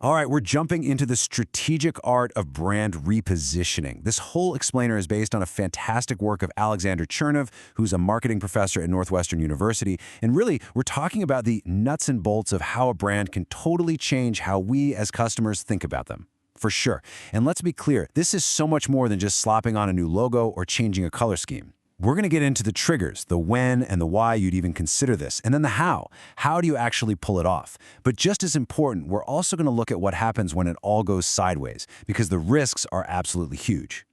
All right, we're jumping into the strategic art of brand repositioning. This whole explainer is based on a fantastic work of Alexander Chernov, who's a marketing professor at Northwestern University. And really, we're talking about the nuts and bolts of how a brand can totally change how we as customers think about them. For sure. And let's be clear, this is so much more than just slapping on a new logo or changing a color scheme. We're going to get into the triggers, the when and the why you'd even consider this, and then the how. How do you actually pull it off? But just as important, we're also going to look at what happens when it all goes sideways, because the risks are absolutely huge.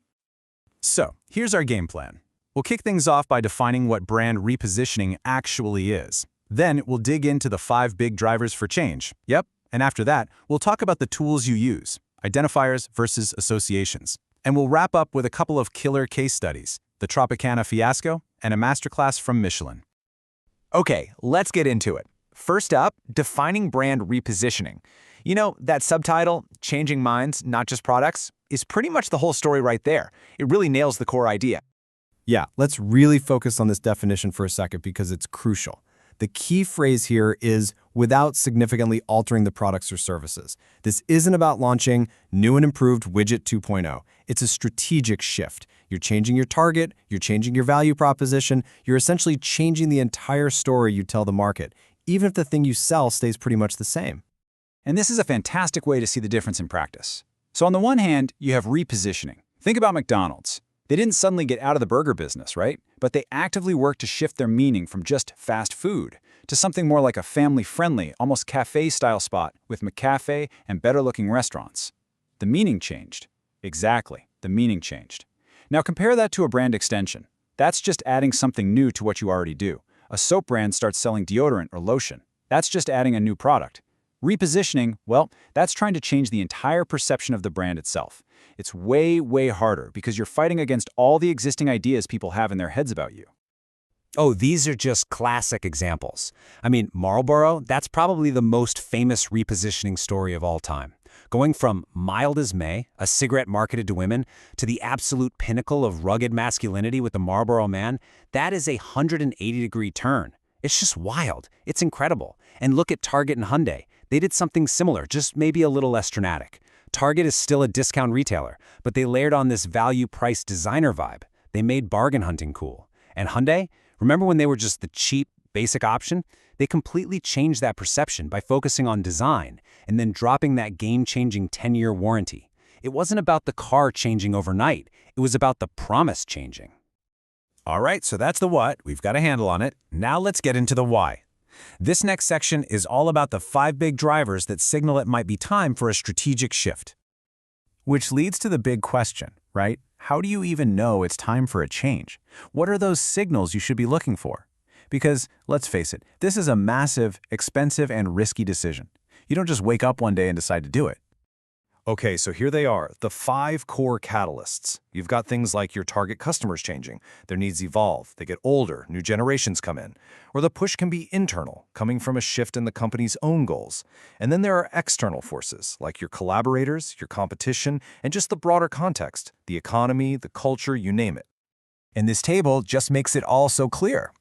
So, here's our game plan. We'll kick things off by defining what brand repositioning actually is. Then, we'll dig into the 5 big drivers for change. Yep, and after that, we'll talk about the tools you use, identifiers versus associations. And we'll wrap up with a couple of killer case studies, the Tropicana fiasco, and a masterclass from Michelin. Okay, let's get into it. First up, defining brand repositioning. You know, that subtitle, Changing Minds, Not Just Products, is pretty much the whole story right there. It really nails the core idea. Yeah, let's really focus on this definition for a second because it's crucial. The key phrase here is without significantly altering the products or services. This isn't about launching new and improved widget 2.0. It's a strategic shift. You're changing your target, you're changing your value proposition, you're essentially changing the entire story you tell the market, even if the thing you sell stays pretty much the same. And this is a fantastic way to see the difference in practice. So on the one hand, you have repositioning. Think about McDonald's. They didn't suddenly get out of the burger business, right? But they actively worked to shift their meaning from just fast food to something more like a family-friendly, almost cafe-style spot with McCafe and better-looking restaurants. The meaning changed. Exactly, the meaning changed. Now compare that to a brand extension. That's just adding something new to what you already do. A soap brand starts selling deodorant or lotion. That's just adding a new product. Repositioning, well, that's trying to change the entire perception of the brand itself. It's way, way harder because you're fighting against all the existing ideas people have in their heads about you. Oh, these are just classic examples. I mean, Marlboro, that's probably the most famous repositioning story of all time. Going from mild as May, a cigarette marketed to women, to the absolute pinnacle of rugged masculinity with the Marlboro Man, that is a 180-degree turn. It's just wild. It's incredible. And look at Target and Hyundai. They did something similar, just maybe a little less dramatic. Target is still a discount retailer, but they layered on this value-price designer vibe. They made bargain hunting cool. And Hyundai, remember when they were just the cheap, basic option? They completely changed that perception by focusing on design and then dropping that game-changing 10-year warranty. It wasn't about the car changing overnight. It was about the promise changing. All right, so that's the what. We've got a handle on it. Now let's get into the why. This next section is all about the 5 big drivers that signal it might be time for a strategic shift. Which leads to the big question, right? How do you even know it's time for a change? What are those signals you should be looking for? Because, let's face it, this is a massive, expensive, and risky decision. You don't just wake up one day and decide to do it. Okay, so here they are, the 5 core catalysts. You've got things like your target customers changing, their needs evolve, they get older, new generations come in. Or the push can be internal, coming from a shift in the company's own goals. And then there are external forces, like your collaborators, your competition, and just the broader context, the economy, the culture, you name it. And this table just makes it all so clear.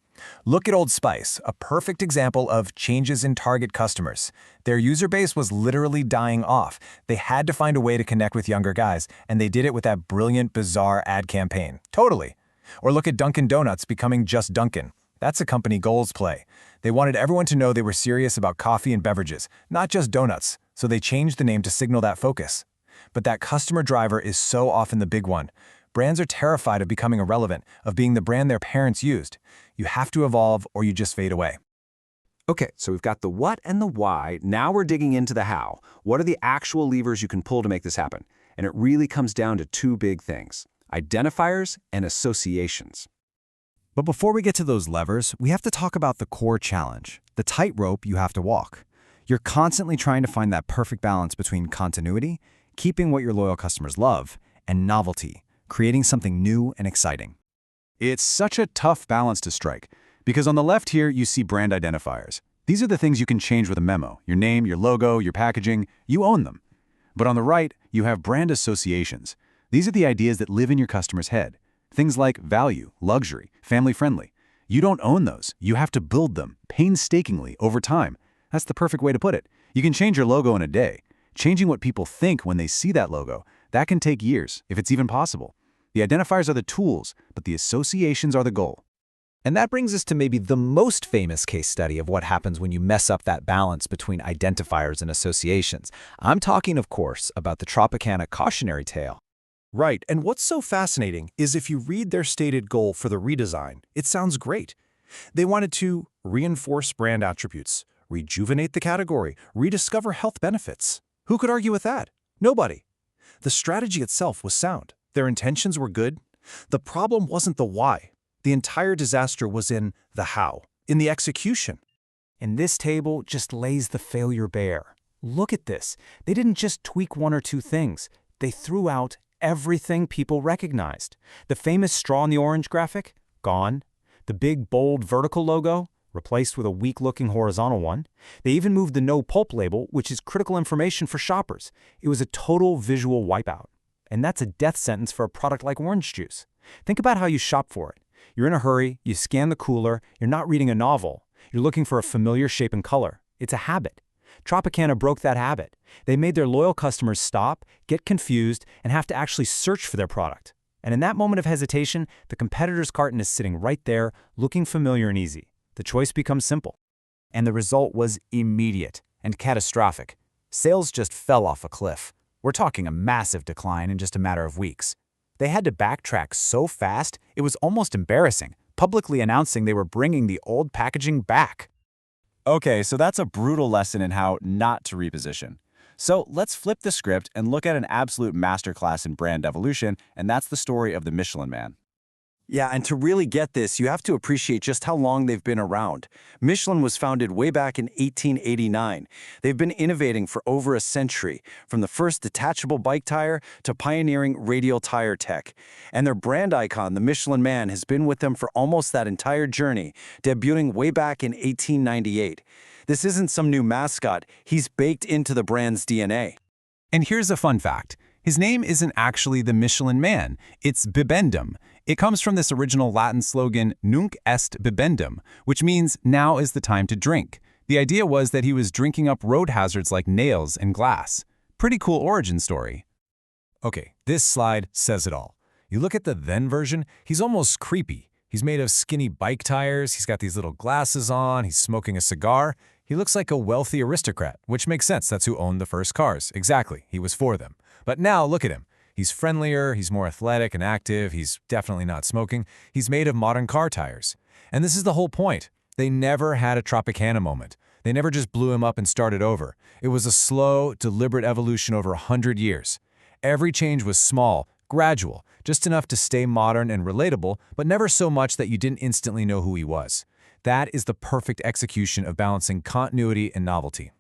Look at Old Spice, a perfect example of changes in target customers. Their user base was literally dying off. They had to find a way to connect with younger guys, and they did it with that brilliant, bizarre ad campaign. Totally. Or look at Dunkin' Donuts becoming just Dunkin'. That's a company goals play. They wanted everyone to know they were serious about coffee and beverages, not just donuts, so they changed the name to signal that focus. But that customer driver is so often the big one. Brands are terrified of becoming irrelevant, of being the brand their parents used. You have to evolve or you just fade away. Okay, so we've got the what and the why. Now we're digging into the how. What are the actual levers you can pull to make this happen? And it really comes down to 2 big things: identifiers and associations. But before we get to those levers, we have to talk about the core challenge, the tightrope you have to walk. You're constantly trying to find that perfect balance between continuity, keeping what your loyal customers love, and novelty, creating something new and exciting. It's such a tough balance to strike, because on the left here you see brand identifiers. These are the things you can change with a memo. Your name, your logo, your packaging, you own them. But on the right, you have brand associations. These are the ideas that live in your customer's head. Things like value, luxury, family-friendly. You don't own those. You have to build them painstakingly over time. That's the perfect way to put it. You can change your logo in a day. Changing what people think when they see that logo, that can take years, if it's even possible. The identifiers are the tools, but the associations are the goal. And that brings us to maybe the most famous case study of what happens when you mess up that balance between identifiers and associations. I'm talking, of course, about the Tropicana cautionary tale. Right, and what's so fascinating is if you read their stated goal for the redesign, it sounds great. They wanted to reinforce brand attributes, rejuvenate the category, rediscover health benefits. Who could argue with that? Nobody. The strategy itself was sound. Their intentions were good. The problem wasn't the why. The entire disaster was in the how, in the execution. And this table just lays the failure bare. Look at this. They didn't just tweak one or two things. They threw out everything people recognized. The famous straw in the orange graphic? Gone. The big, bold vertical logo? Replaced with a weak-looking horizontal one. They even moved the no pulp label, which is critical information for shoppers. It was a total visual wipeout. And that's a death sentence for a product like orange juice. Think about how you shop for it. You're in a hurry, you scan the cooler, you're not reading a novel. You're looking for a familiar shape and color. It's a habit. Tropicana broke that habit. They made their loyal customers stop, get confused, and have to actually search for their product. And in that moment of hesitation, the competitor's carton is sitting right there, looking familiar and easy. The choice becomes simple. And the result was immediate and catastrophic. Sales just fell off a cliff. We're talking a massive decline in just a matter of weeks. They had to backtrack so fast, it was almost embarrassing, publicly announcing they were bringing the old packaging back. Okay, so that's a brutal lesson in how not to reposition. So let's flip the script and look at an absolute masterclass in brand evolution, and that's the story of the Michelin Man. Yeah, and to really get this, you have to appreciate just how long they've been around. Michelin was founded way back in 1889. They've been innovating for over a century, from the first detachable bike tire to pioneering radial tire tech. And their brand icon, the Michelin Man, has been with them for almost that entire journey, debuting way back in 1898. This isn't some new mascot. He's baked into the brand's DNA. And here's a fun fact. His name isn't actually the Michelin Man, it's bibendum. It comes from this original Latin slogan, Nunc est bibendum, which means now is the time to drink. The idea was that he was drinking up road hazards like nails and glass. Pretty cool origin story. Okay, this slide says it all. You look at the then version, he's almost creepy. He's made of skinny bike tires, he's got these little glasses on, he's smoking a cigar. He looks like a wealthy aristocrat, which makes sense. That's who owned the first cars. Exactly, he was for them. But now look at him. He's friendlier, he's more athletic and active, he's definitely not smoking. He's made of modern car tires. And this is the whole point. They never had a Tropicana moment. They never just blew him up and started over. It was a slow, deliberate evolution over 100 years. Every change was small, gradual, just enough to stay modern and relatable, but never so much that you didn't instantly know who he was. That is the perfect execution of balancing continuity and novelty.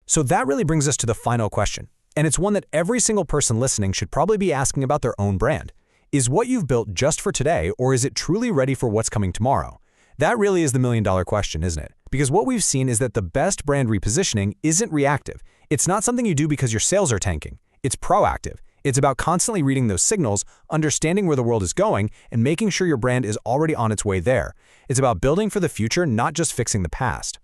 So that really brings us to the final question. And it's one that every single person listening should probably be asking about their own brand. Is what you've built just for today, or is it truly ready for what's coming tomorrow? That really is the million-dollar question, isn't it? Because what we've seen is that the best brand repositioning isn't reactive. It's not something you do because your sales are tanking. It's proactive. It's about constantly reading those signals, understanding where the world is going, and making sure your brand is already on its way there. It's about building for the future, not just fixing the past.